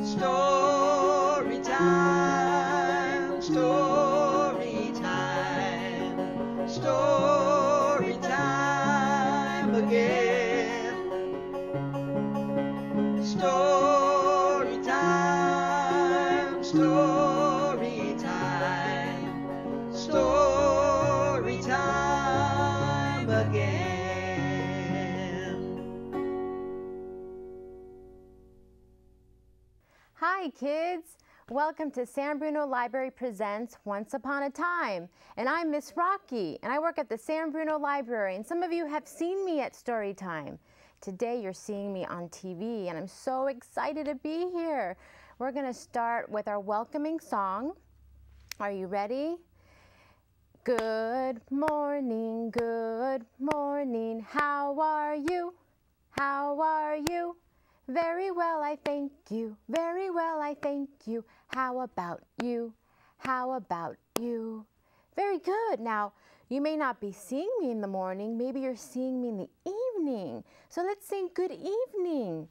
Story time, story time, story time again. Story time, story time, story time again. Hi kids! Welcome to San Bruno Library Presents Once Upon a Time. And I'm Miss Rocky, and I work at the San Bruno Library, and some of you have seen me at story time. Today you're seeing me on TV, and I'm so excited to be here. We're going to start with our welcoming song. Are you ready? Good morning, how are you? How are you? Very well, I thank you. Very well, I thank you. How about you? How about you? Very good. Now, you may not be seeing me in the morning. Maybe you're seeing me in the evening. So let's sing good evening.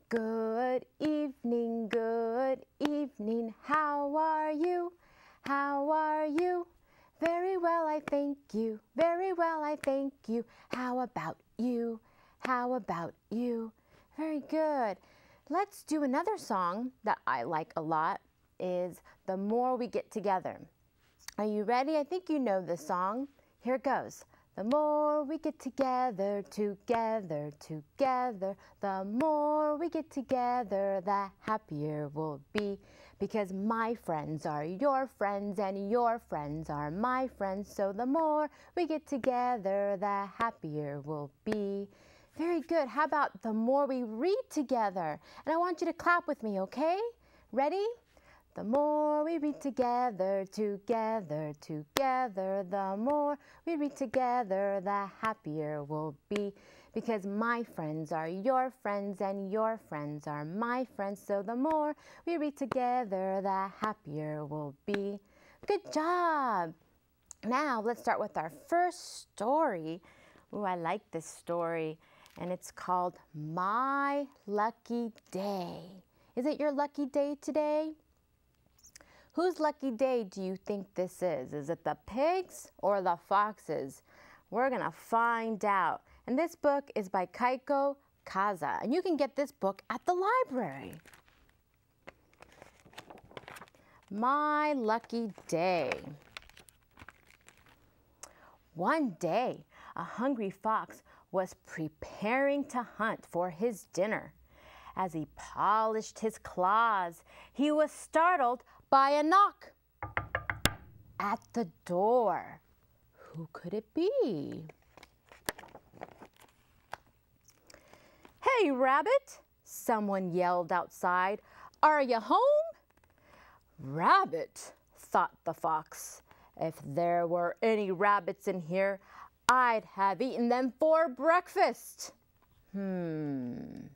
Good evening, good evening. How are you? How are you? Very well, I thank you. Very well, I thank you. How about you? How about you? Very good. Let's do another song that I like a lot, is The More We Get Together. Are you ready? I think you know this song. Here it goes. The more we get together, together, together, the more we get together, the happier we'll be. Because my friends are your friends and your friends are my friends. So the more we get together, the happier we'll be. Very good. How about the more we read together? And I want you to clap with me, okay? Ready? The more we read together, together, together, the more we read together, the happier we'll be. Because my friends are your friends and your friends are my friends. So the more we read together, the happier we'll be. Good job. Now let's start with our first story. Ooh, I like this story. And it's called My Lucky Day. Is it your lucky day today? Whose lucky day do you think this is? Is it the pigs or the foxes? We're gonna find out. And this book is by Kaiko Kaza. And you can get this book at the library. My Lucky Day. One day, a hungry fox was preparing to hunt for his dinner. As he polished his claws, he was startled by a knock at the door. Who could it be? Hey, Rabbit, someone yelled outside. Are you home? Rabbit, thought the fox. If there were any rabbits in here, I'd have eaten them for breakfast. When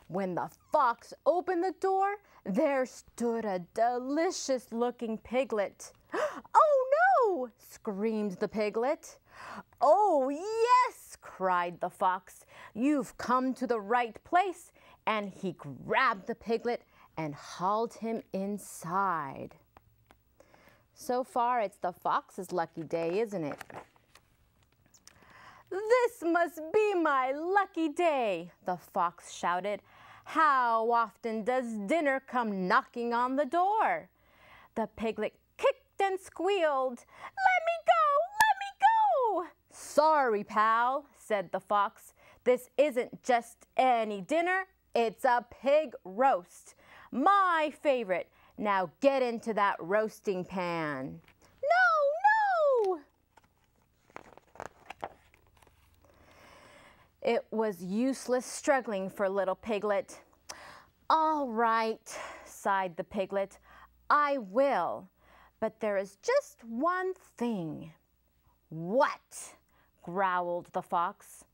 the fox opened the door, there stood a delicious-looking piglet. Oh, no! Screamed the piglet. Oh, yes! Cried the fox. You've come to the right place. And he grabbed the piglet and hauled him inside. So far, it's the fox's lucky day, isn't it? This must be my lucky day, the fox shouted. How often does dinner come knocking on the door? The piglet kicked and squealed. Let me go! Let me go! Sorry, pal, said the fox. This isn't just any dinner, it's a pig roast. My favorite. Now get into that roasting pan. No, no! It was useless struggling for little Piglet. All right, sighed the Piglet. I will, but there is just one thing. What? Growled the fox.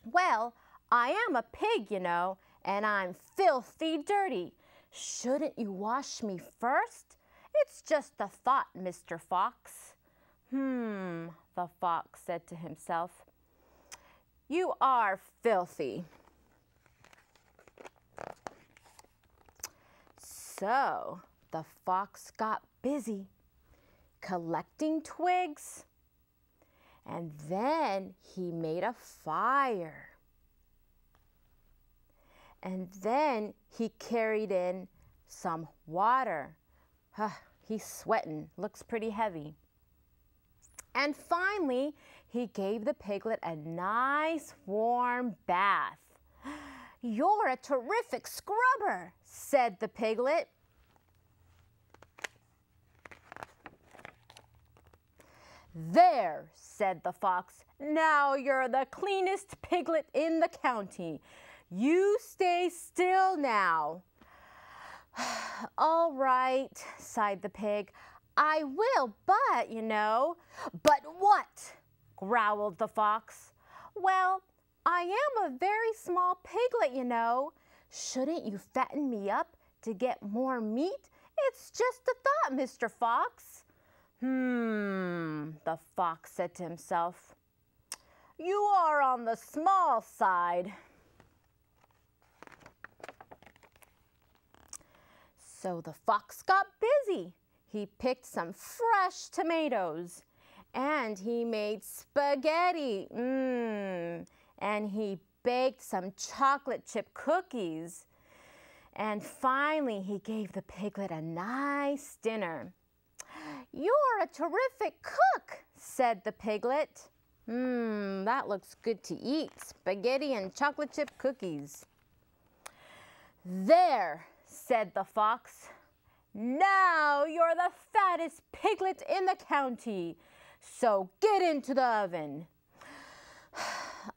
Well, I am a pig, you know, and I'm filthy dirty. Shouldn't you wash me first? It's just a thought, Mr. Fox. The fox said to himself. You are filthy. So the fox got busy collecting twigs, and then he made a fire. And then he carried in some water. He's sweating, looks pretty heavy. And finally, he gave the piglet a nice warm bath. "You're a terrific scrubber," said the piglet. "There," said the fox, "now you're the cleanest piglet in the county. You stay still now." "All right," sighed the pig. "I will, but, you know." "But what?" growled the fox. "Well, I am a very small piglet, you know. Shouldn't you fatten me up to get more meat? It's just a thought, Mr. Fox." The fox said to himself, "You are on the small side." So the fox got busy. He picked some fresh tomatoes, and he made spaghetti. And he baked some chocolate chip cookies. And finally, he gave the piglet a nice dinner. "You're a terrific cook," said the piglet. That looks good to eat. Spaghetti and chocolate chip cookies." "There," said the fox. "Now you're the fattest piglet in the county. So get into the oven."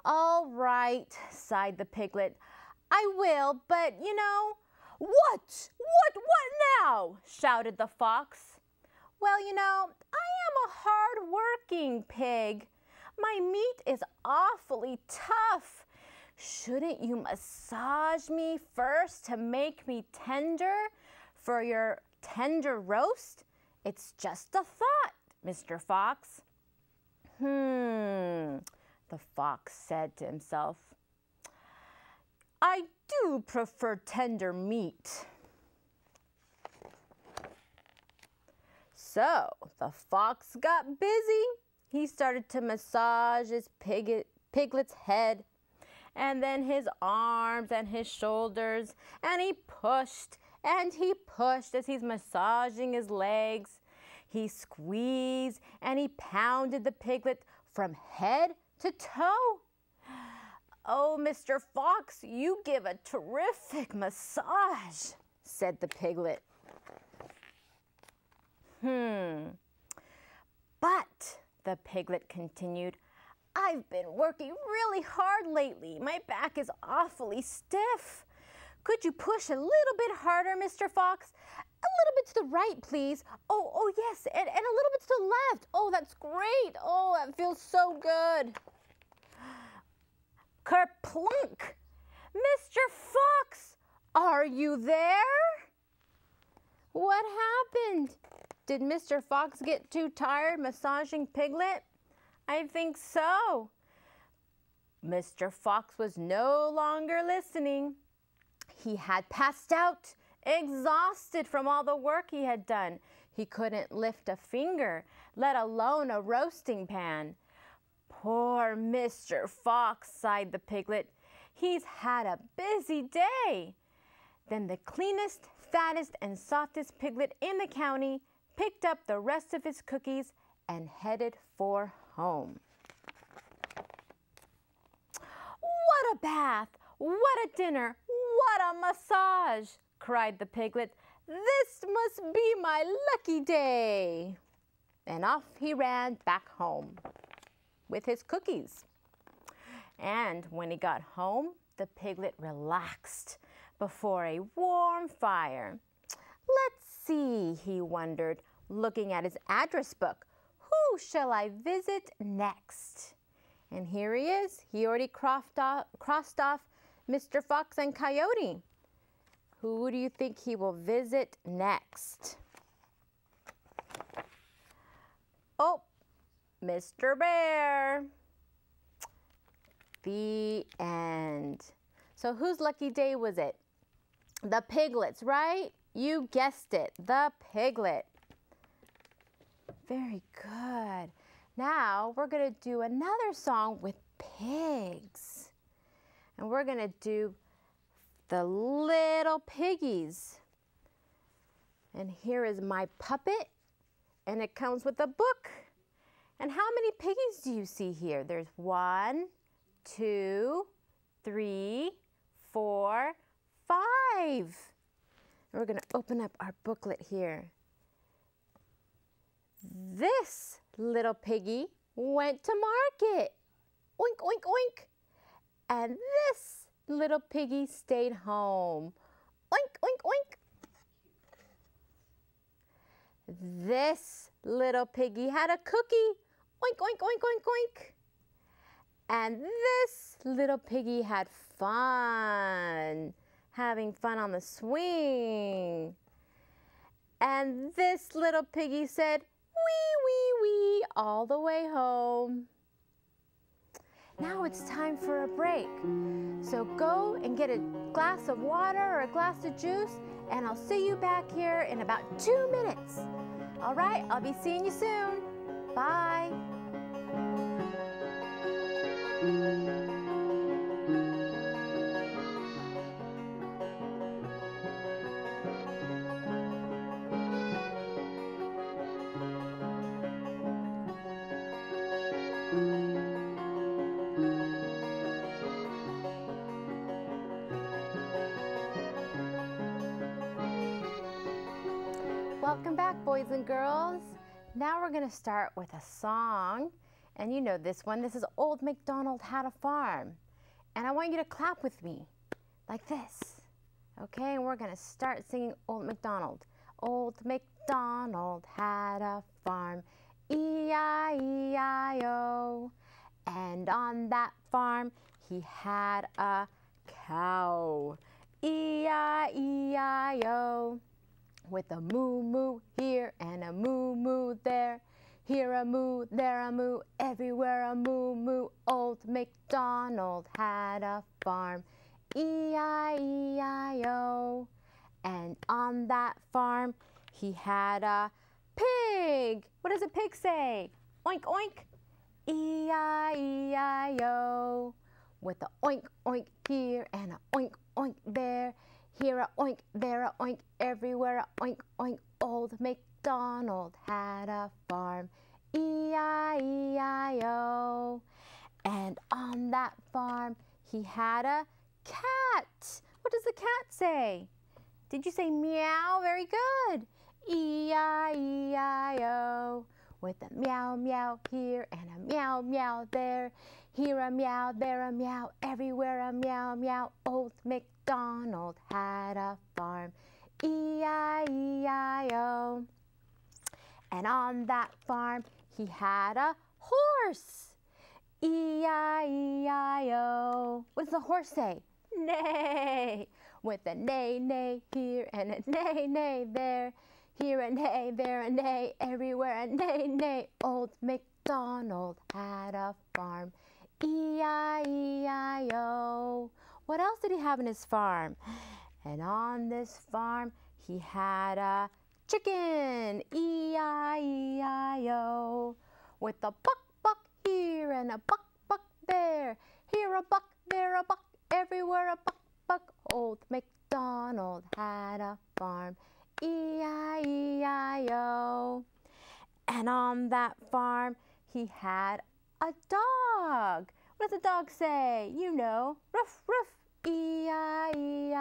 "All right," sighed the piglet. "I will, but you know." What now?" shouted the fox. "Well, you know, I am a hard-working pig. My meat is awfully tough. Shouldn't you massage me first to make me tender for your tender roast? It's just a thought, Mr. Fox." The fox said to himself, "I do prefer tender meat." So the fox got busy. He started to massage his piglet's head, and then his arms and his shoulders, and he pushed as he's massaging his legs. He squeezed and he pounded the piglet from head to toe. "Oh, Mr. Fox, you give a terrific massage," said the piglet. "But," the piglet continued, "I've been working really hard lately. My back is awfully stiff. Could you push a little bit harder, Mr. Fox? A little bit to the right, please. Oh yes, and a little bit to the left. Oh, that's great. Oh, that feels so good." Kerplunk! "Mr. Fox, are you there?" What happened? Did Mr. Fox get too tired massaging Piglet? I think so. Mr. Fox was no longer listening. He had passed out, exhausted from all the work he had done. He couldn't lift a finger, let alone a roasting pan. "Poor Mr. Fox," sighed the piglet. "He's had a busy day." Then the cleanest, fattest, and softest piglet in the county picked up the rest of his cookies and headed for home. "What a bath! What a dinner! What a massage!" cried the piglet. "This must be my lucky day." And off he ran back home with his cookies. And when he got home, the piglet relaxed before a warm fire. "Let's see," he wondered, looking at his address book. "Who shall I visit next?" And here he is. He already crossed off Mr. Fox and Coyote. Who do you think he will visit next? Oh, Mr. Bear. The end. So whose lucky day was it? The piglet's, right? You guessed it, the piglet. Very good. Now we're going to do another song with pigs. And we're going to do the little piggies. And here is my puppet, and it comes with a book. And how many piggies do you see here? There's 1, 2, 3, 4, 5. And we're going to open up our booklet here. This little piggy went to market. Oink, oink, oink. And this little piggy stayed home. Oink, oink, oink. This little piggy had a cookie. Oink, oink, oink, oink, oink. And this little piggy had fun, having fun on the swing. And this little piggy said, wee, wee, wee, all the way home. Now it's time for a break. So go and get a glass of water or a glass of juice, and I'll see you back here in about 2 minutes. All right, I'll be seeing you soon. Bye. Welcome back, boys and girls. Now we're going to start with a song. And you know this one. This is Old MacDonald Had a Farm. And I want you to clap with me like this. Okay, and we're going to start singing Old MacDonald. Old MacDonald had a farm, E-I-E-I-O. And on that farm he had a cow, E-I-E-I-O. With a moo-moo here and a moo-moo there. Here a moo, there a moo, everywhere a moo-moo. Old MacDonald had a farm, E-I-E-I-O. And on that farm he had a pig. What does a pig say? Oink, oink. E-I-E-I-O. With a oink, oink here and a oink, oink there. Here a oink, there a oink, everywhere a oink, oink. Old MacDonald had a farm, E-I-E-I-O. And on that farm he had a cat. What does the cat say? Did you say meow? Very good. E-I-E-I-O. With a meow, meow here and a meow, meow there. Here a meow, there a meow, everywhere a meow, meow. Old MacDonald had a farm, E-I-E-I-O. And on that farm he had a horse, E-I-E-I-O. What does the horse say? Neigh. With a neigh, neigh here and a neigh, neigh there. Here a neigh, there a neigh, everywhere a neigh, neigh. Old MacDonald had a farm, E-I-E-I-O. What else did he have in his farm? And on this farm he had a chicken, E-I-E-I-O. With a buck, buck here and a buck, buck there. Here a buck, there a buck, everywhere a buck, buck. Old MacDonald had a farm, E-I-E-I-O. And on that farm he had a dog. What does a dog say? You know, ruff, ruff, E-I-E-I-O.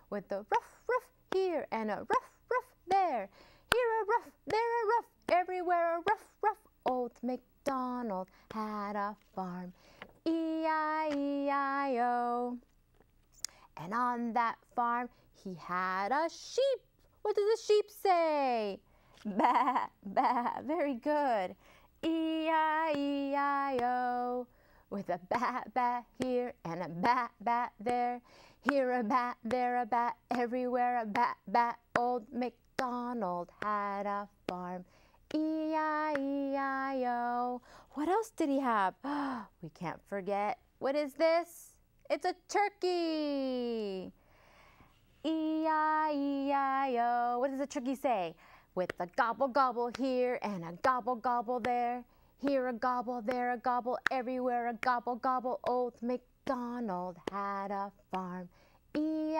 With a ruff, ruff here and a ruff, ruff there. Here a ruff, there a ruff, everywhere a ruff, ruff. Old MacDonald had a farm, E-I-E-I-O. And on that farm he had a sheep. What does the sheep say? Ba, ba, very good. E-I-E-I-O. With a bat, bat here and a bat, bat there. Here a bat, there a bat, everywhere a bat, bat. Old MacDonald had a farm, E-I-E-I-O. What else did he have? We can't forget. What is this? It's a turkey. E-I-E-I-O. What does the turkey say? With a gobble gobble here and a gobble gobble there. Here a gobble, there a gobble, everywhere a gobble gobble. Old MacDonald had a farm. E-I-E-I-O.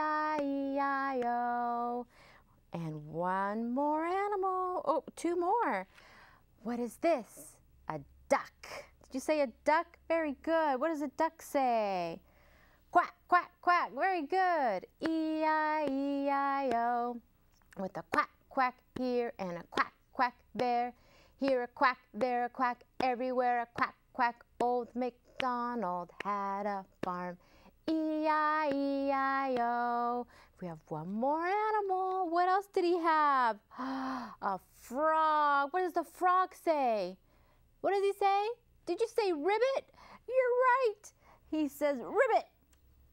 And one more animal. Oh, two more. What is this? A duck. Did you say a duck? Very good. What does a duck say? Quack, quack, quack. Very good. E-I-E-I-O. With a quack, quack here and a quack, quack there. Here a quack, there a quack, everywhere a quack, quack. Old MacDonald had a farm. E-I-E-I-O. We have one more animal. What else did he have? A frog. What does the frog say? What does he say? Did you say ribbit? You're right. He says ribbit.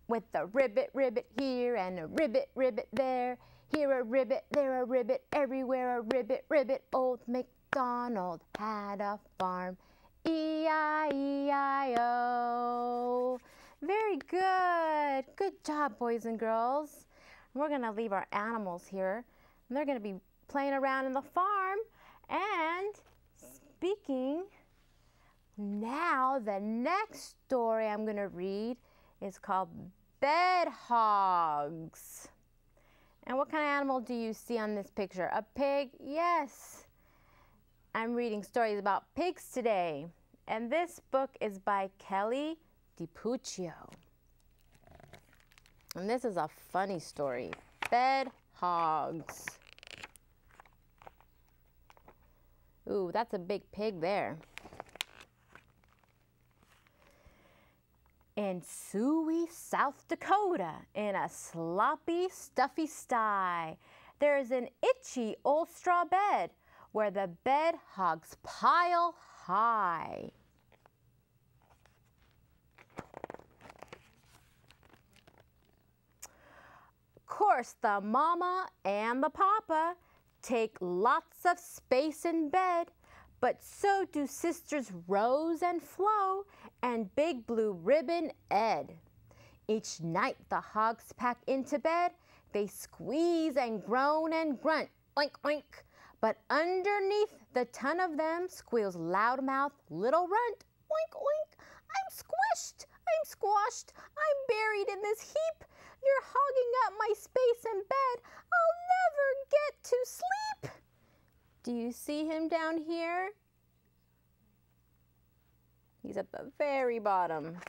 With a ribbit, ribbit here and a ribbit, ribbit there. Here a ribbit, there a ribbit, everywhere a ribbit, ribbit. Old MacDonald had a farm. E-I-E-I-O. Very good. Good job, boys and girls. We're going to leave our animals here. And they're going to be playing around in the farm. And speaking, now the next story I'm going to read is called Bed Hogs. And what kind of animal do you see on this picture? A pig? Yes. I'm reading stories about pigs today. And this book is by Kelly DiPuccio. And this is a funny story. Bed Hogs. Ooh, that's a big pig there. In Sioux, South Dakota, in a sloppy, stuffy sty, there is an itchy old straw bed where the bed hogs pile high. Of course, the mama and the papa take lots of space in bed, but so do sisters Rose and Flo and Big Blue Ribbon Ed. Each night the hogs pack into bed. They squeeze and groan and grunt, oink, oink. But underneath the ton of them squeals loudmouth little runt, oink, oink. I'm squished, I'm squashed, I'm buried in this heap. You're hogging up my space in bed. I'll never get to sleep. Do you see him down here? He's at the very bottom.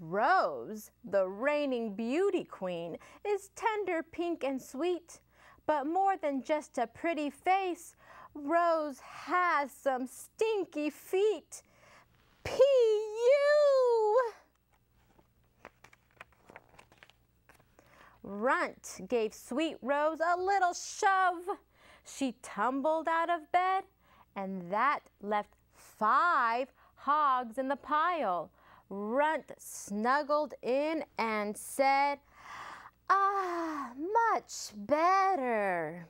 Rose, the reigning beauty queen, is tender, pink, and sweet. But more than just a pretty face, Rose has some stinky feet. P.U. Runt gave sweet Rose a little shove. She tumbled out of bed, and that left 5 hogs in the pile. Runt snuggled in and said, "Ah, much better."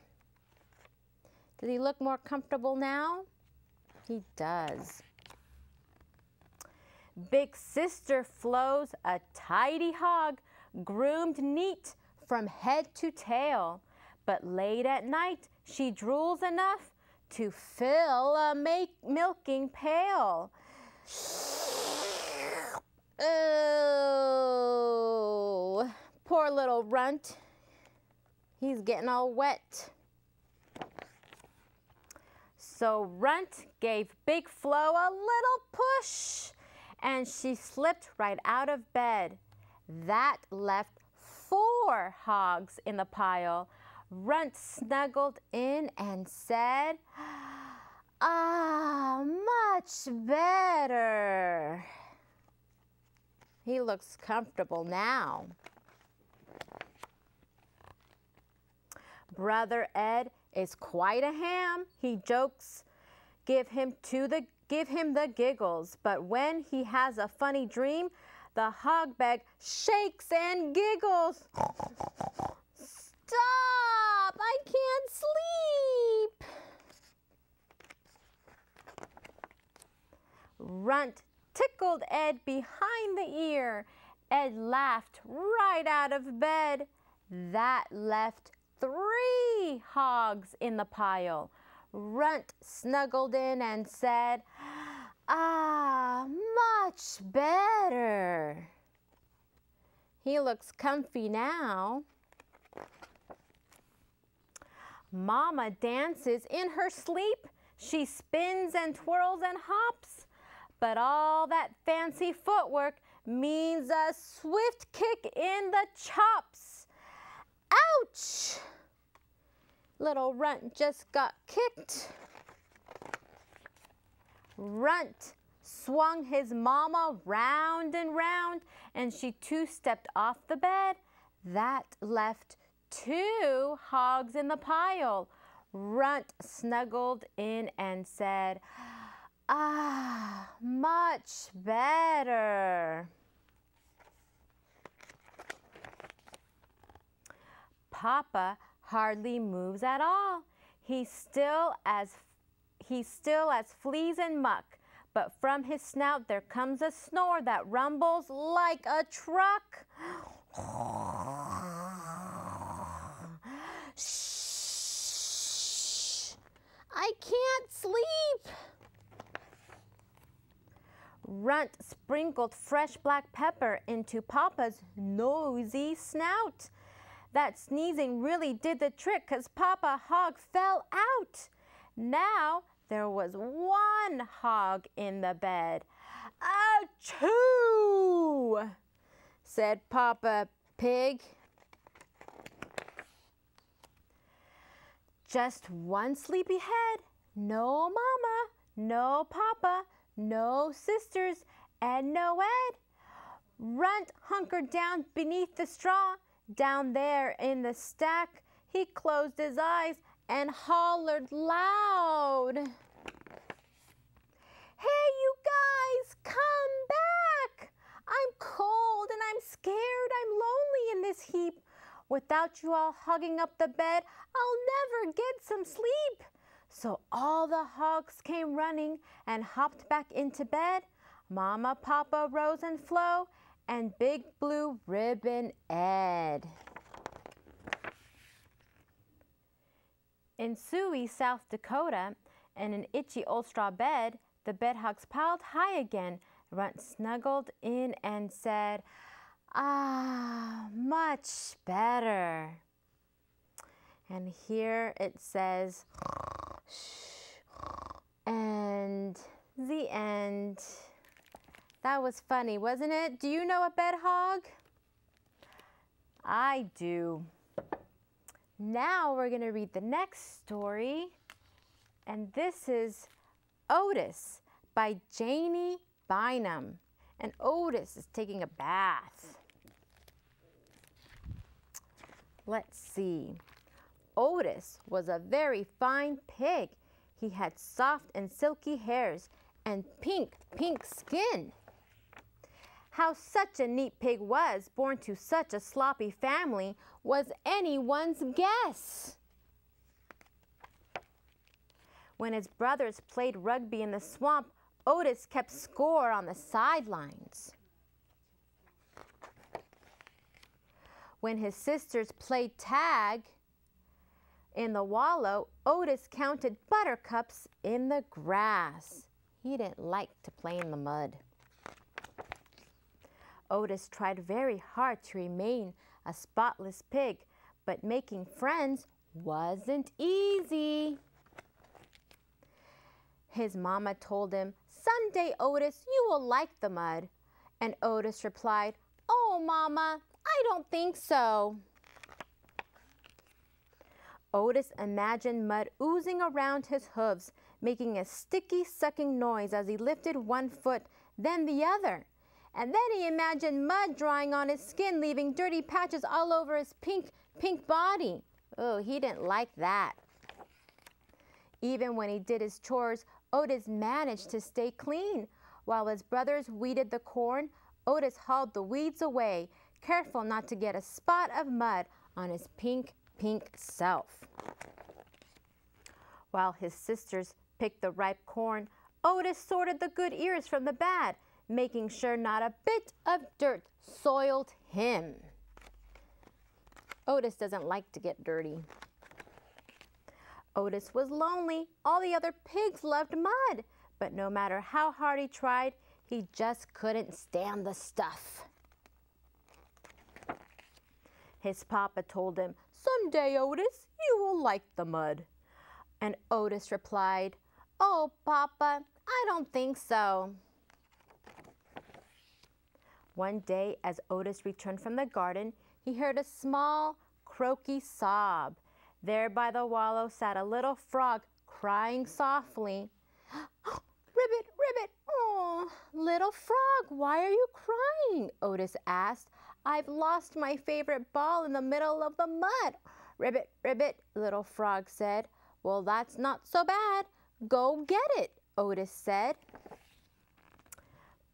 Does he look more comfortable now? He does. Big sister Flo's a tidy hog, groomed neat from head to tail. But late at night, she drools enough to fill a milking pail. Oh, poor little runt. He's getting all wet. So Runt gave Big Flo a little push, and she slipped right out of bed. That left 4 hogs in the pile. Runt snuggled in and said, "Ah, much better." He looks comfortable now. Brother Ed is quite a ham. He jokes, give him the giggles. But when he has a funny dream, the hog bag shakes and giggles. Stop! I can't sleep. Runt tickled Ed behind the ear Ed laughed right out of bed. That left 3 hogs in the pile. Runt snuggled in and said, "Ah, much better." He looks comfy now. Mama dances in her sleep. She spins and twirls and hops. But all that fancy footwork means a swift kick in the chops. Ouch! Little Runt just got kicked. Runt swung his mama round and round, and she 2-stepped off the bed. That left 2 hogs in the pile. Runt snuggled in and said, "Ah, much better." Papa hardly moves at all. He's still as fleas and muck, but from his snout there comes a snore that rumbles like a truck. Shh! I can't sleep. Runt sprinkled fresh black pepper into Papa's nosy snout. That sneezing really did the trick, 'cause Papa Hog fell out. Now there was 1 hog in the bed. "Achoo!" said Papa Pig. Just 1 sleepy head. No Mama, no Papa, no sisters, and no Ed. Runt hunkered down beneath the straw. Down there in the stack, he closed his eyes and hollered loud. "Hey, you guys, come back! I'm cold and I'm scared. I'm lonely in this heap. Without you all hugging up the bed, I'll never get some sleep." So all the hogs came running and hopped back into bed. Mama, Papa, Rose, and Flo, and Big Blue Ribbon Ed. In Sioux, South Dakota, in an itchy old straw bed, the bedhogs piled high again. Runt snuggled in and said, "Ah, much better." And here it says, and the end. That was funny, wasn't it? Do you know a bed hog? I do. Now we're going to read the next story. And this is Otis by Janie Bynum. And Otis is taking a bath. Let's see. Otis was a very fine pig. He had soft and silky hairs and pink skin. How such a neat pig was, born to such a sloppy family, was anyone's guess. When his brothers played rugby in the swamp, Otis kept score on the sidelines. When his sisters played tag in the wallow, Otis counted buttercups in the grass. He didn't like to play in the mud. Otis tried very hard to remain a spotless pig, but making friends wasn't easy. His mama told him, "Someday, Otis, you will like the mud." And Otis replied, "Oh, Mama, I don't think so." Otis imagined mud oozing around his hooves, making a sticky, sucking noise as he lifted one foot, then the other. And then he imagined mud drying on his skin, leaving dirty patches all over his pink body. Oh, he didn't like that. Even when he did his chores, Otis managed to stay clean. While his brothers weeded the corn, Otis hauled the weeds away, careful not to get a spot of mud on his pink self. While his sisters picked the ripe corn, Otis sorted the good ears from the bad. making sure not a bit of dirt soiled him. Otis doesn't like to get dirty. Otis was lonely. All the other pigs loved mud, but no matter how hard he tried, he just couldn't stand the stuff. His papa told him, "Someday, Otis, you will like the mud." And Otis replied, "Oh, Papa, I don't think so." One day, as Otis returned from the garden, he heard a small, croaky sob. There by the wallow sat a little frog, crying softly. "Ribbit, ribbit, oh, little frog, why are you crying?" Otis asked. "I've lost my favorite ball in the middle of the mud." "Ribbit, ribbit," little frog said. "Well, that's not so bad. Go get it," Otis said.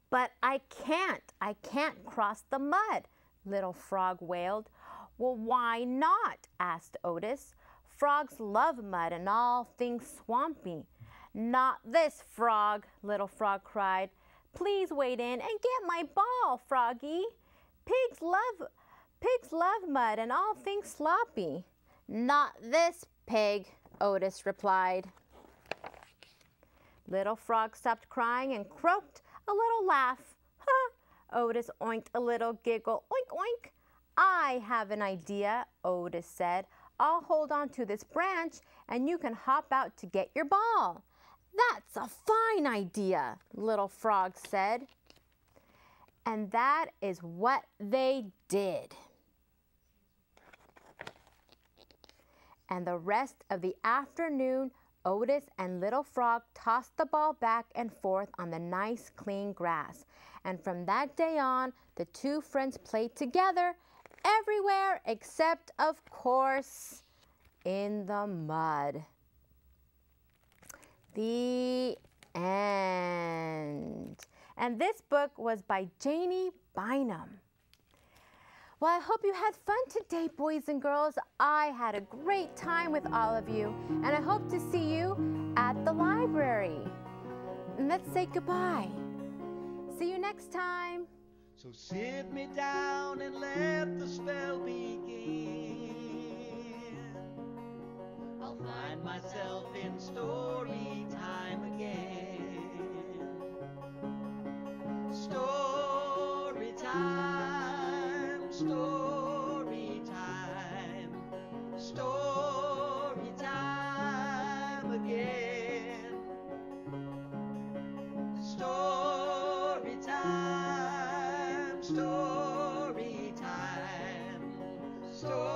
"But I can't cross the mud," little frog wailed. "Well, why not?" asked Otis. "Frogs love mud and all things swampy." "Not this frog," little frog cried. "Please wade in and get my ball, Froggy. Pigs love mud and all things sloppy." "Not this pig," Otis replied. Little frog stopped crying and croaked a little laugh. "Ha!" Otis oinked a little giggle. "Oink, oink." "I have an idea," Otis said. "I'll hold on to this branch and you can hop out to get your ball." "That's a fine idea," little frog said. And that is what they did. And the rest of the afternoon, Otis and little frog tossed the ball back and forth on the nice clean grass. And from that day on, the two friends played together everywhere except, of course, in the mud. The end. And this book was by Janie Bynum. Well, I hope you had fun today, boys and girls. I had a great time with all of you, and I hope to see you at the library. And let's say goodbye. See you next time. So sit me down and let the spell begin. I'll find myself in story time again. Story time, story time, story time again. Story time, story time, story